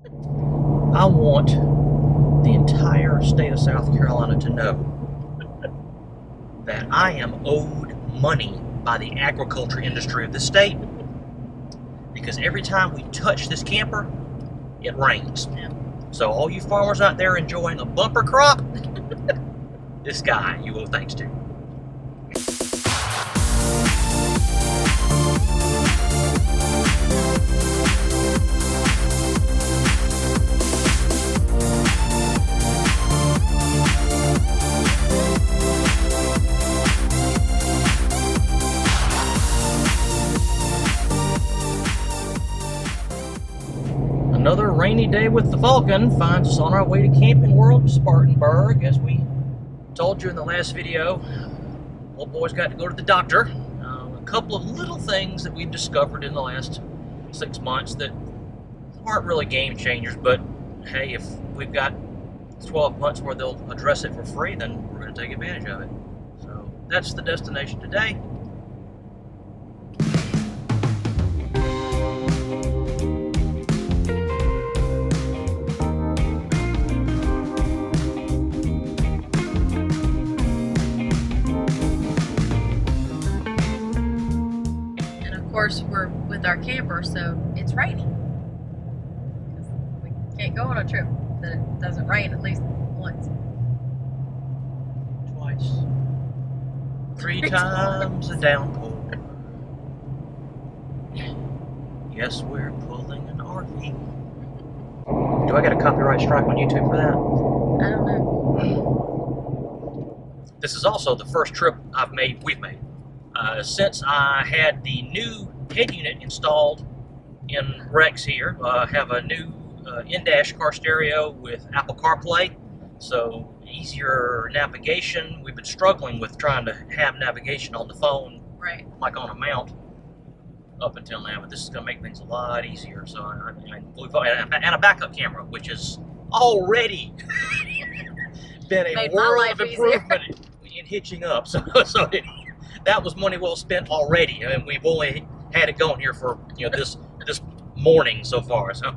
I want the entire state of South Carolina to know that I am owed money by the agriculture industry of this state, because every time we touch this camper, it rains. Yeah. So all you farmers out there enjoying a bumper crop, this guy you owe thanks to. Another rainy day with the Falcon finds us on our way to Camping World Spartanburg. As we told you in the last video, old boy's got to go to the doctor. A couple of little things that we've discovered in the last 6 months that aren't really game changers, but hey, if we've got 12 months where they'll address it for free, then we're going to take advantage of it. So that's the destination today. Of course, we're with our camper, so it's raining. We can't go on a trip that it doesn't rain at least once. Twice. 3 times a downpour. Yes, we're pulling an RV. Do I get a copyright strike on YouTube for that? I don't know. This is also the first trip we've made. Since I had the new head unit installed in Rex here. Have a new in-dash car stereo with Apple CarPlay, so easier navigation. We've been struggling with trying to have navigation on the phone, Right. like on a mount, up until now, but this is going to make things a lot easier. So and a backup camera, which has already been a world of improvement in hitching up. That was money well spent already. I mean, we've only had it going here for this morning so far. So.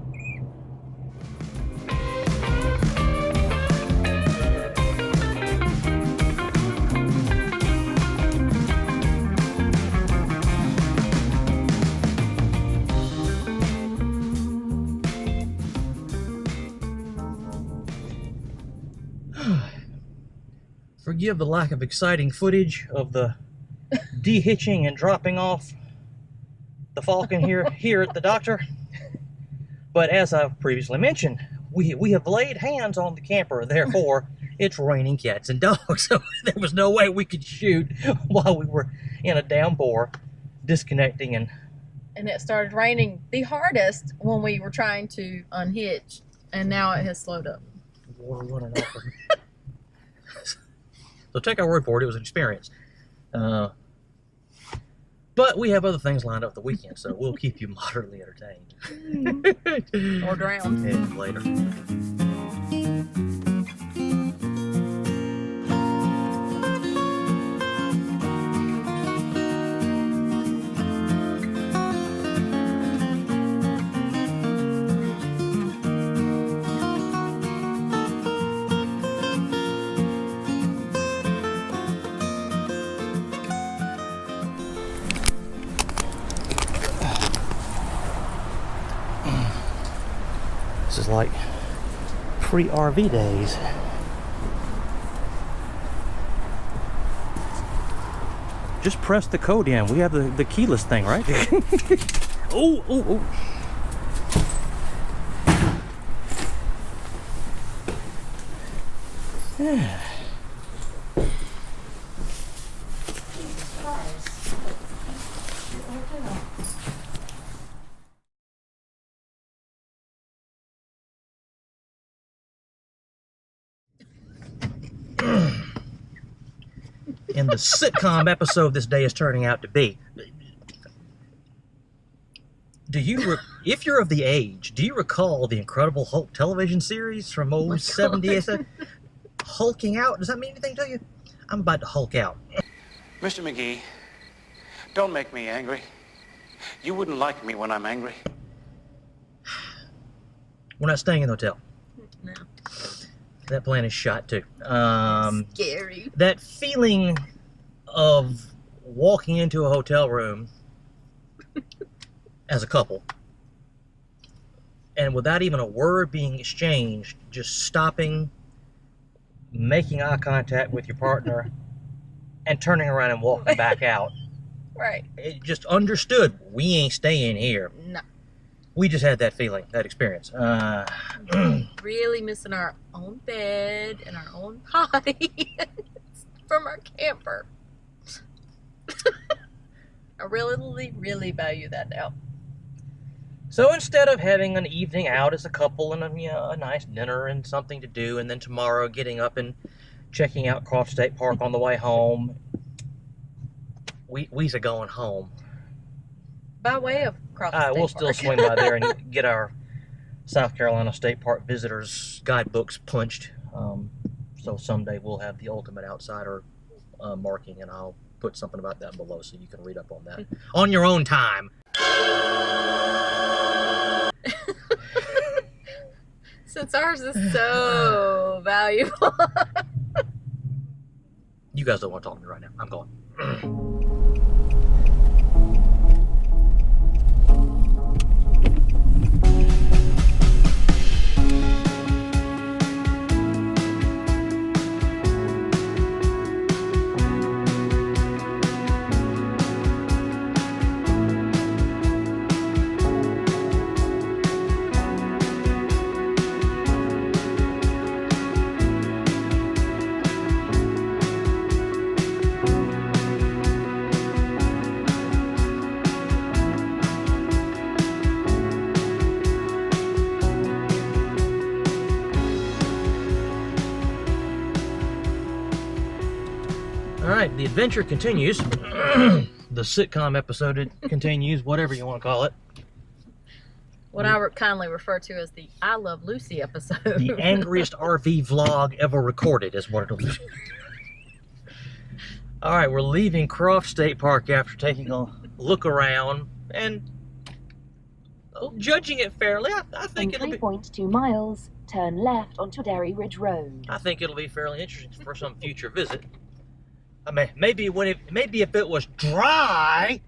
Forgive the lack of exciting footage of the de-hitching and dropping off the Falcon here at the doctor. But as I've previously mentioned, we have laid hands on the camper, therefore it's raining cats and dogs. So there was no way we could shoot while we were in a downpour disconnecting. And it started raining the hardest when we were trying to unhitch, and now it has slowed up. Water running off of me. So take our word for it, it was an experience. But we have other things lined up the weekend, so we'll keep you moderately entertained. Or drowned. And later. This is like pre-RV days. Just press the code in. We have the keyless thing, right? Oh, oh, oh. Yeah. In the sitcom episode this day is turning out to be. If you're of the age, do you recall the Incredible Hulk television series from 70s? Hulking out, does that mean anything to you? I'm about to Hulk out. Mr. McGee, don't make me angry. You wouldn't like me when I'm angry. We're not staying in the hotel. No. That plan is shot too. It's scary. That feeling of walking into a hotel room as a couple and without even a word being exchanged, just stopping, making eye contact with your partner, and turning around and walking back out. Right. It just understood, we ain't staying here. No. We just had that feeling, that experience. Really missing our own bed and our own potty from our camper. I really, really value that now. So instead of having an evening out as a couple and a nice dinner and something to do, and then tomorrow getting up and checking out Croft State Park on the way home, we's going home. By way of Croft State We'll Park. still swing by there and get our South Carolina State Park visitors guidebooks punched. So someday we'll have the ultimate outsider marking, and I'll put something about that below so you can read up on that on your own time. Since ours is so valuable. You guys don't want to talk to me right now. I'm going. Alright, the adventure continues. The sitcom episode continues, whatever you want to call it. What I kindly refer to as the I Love Lucy episode. The angriest RV vlog ever recorded is what it'll be. Alright, we're leaving Croft State Park after taking a look around and judging it fairly. I think In it'll be 3.2 miles, turn left onto Derry Ridge Road. I think it'll be fairly interesting for some future visit. I mean, maybe if it was dry,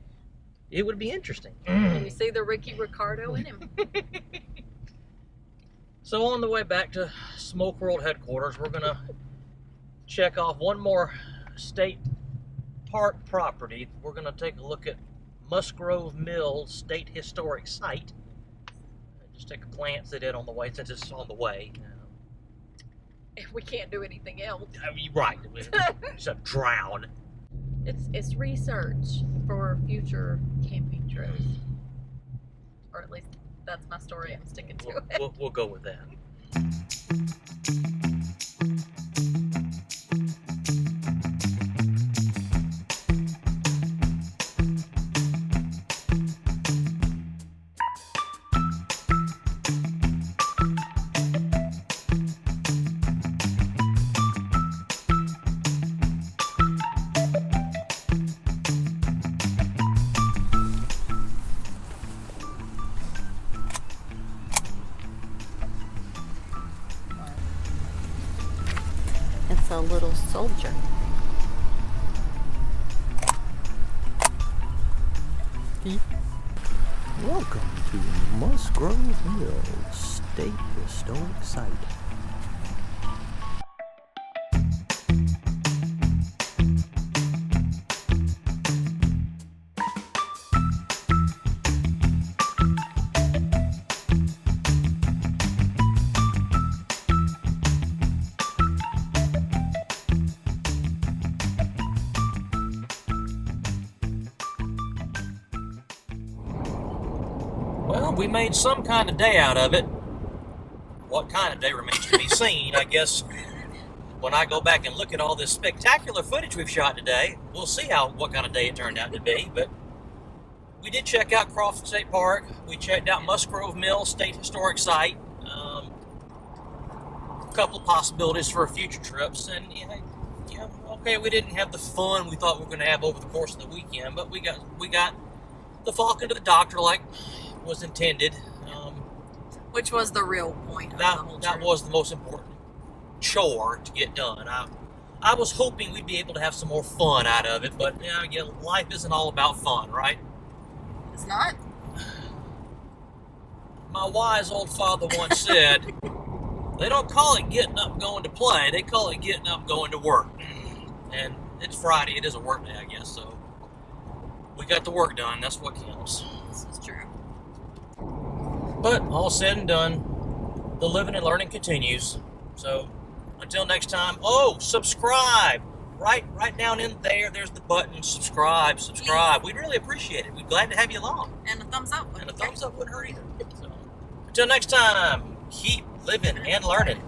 it would be interesting. Can you see the Ricky Ricardo in him? So on the way back to Smoke World headquarters, we're gonna check off one more state park property. We're gonna take a look at Musgrove Mill State Historic Site. Just take a glance at it on the way, since it's on the way. If we can't do anything else. I mean, right, it's a drown. It's research for future camping trips. Or at least that's my story. I'm sticking to it. We'll go with that. It's a little soldier. Welcome to Musgrove Mill State Historic Site. Well, we made some kind of day out of it. What kind of day remains to be seen, I guess. When I go back and look at all this spectacular footage we've shot today, we'll see what kind of day it turned out to be. But we did check out Croft State Park. We checked out Musgrove Mill State Historic Site. A couple of possibilities for future trips, and okay, we didn't have the fun we thought we were going to have over the course of the weekend, but we got the Falcon to the doctor like was intended. Which was the real point of the whole That trip. was the most important chore to get done. I was hoping we'd be able to have some more fun out of it, but again, life isn't all about fun, right? It's not? My wise old father once said, they don't call it getting up going to play, they call it getting up going to work. And it's Friday, it is a work day, I guess, so we got the work done, that's what counts. This is true. But all said and done, the living and learning continues. So until next time, subscribe. Right down in there's the button, subscribe. We'd really appreciate it. We'd be glad to have you along. And a thumbs up. And a thumbs up wouldn't hurt either. So, until next time, keep living and learning.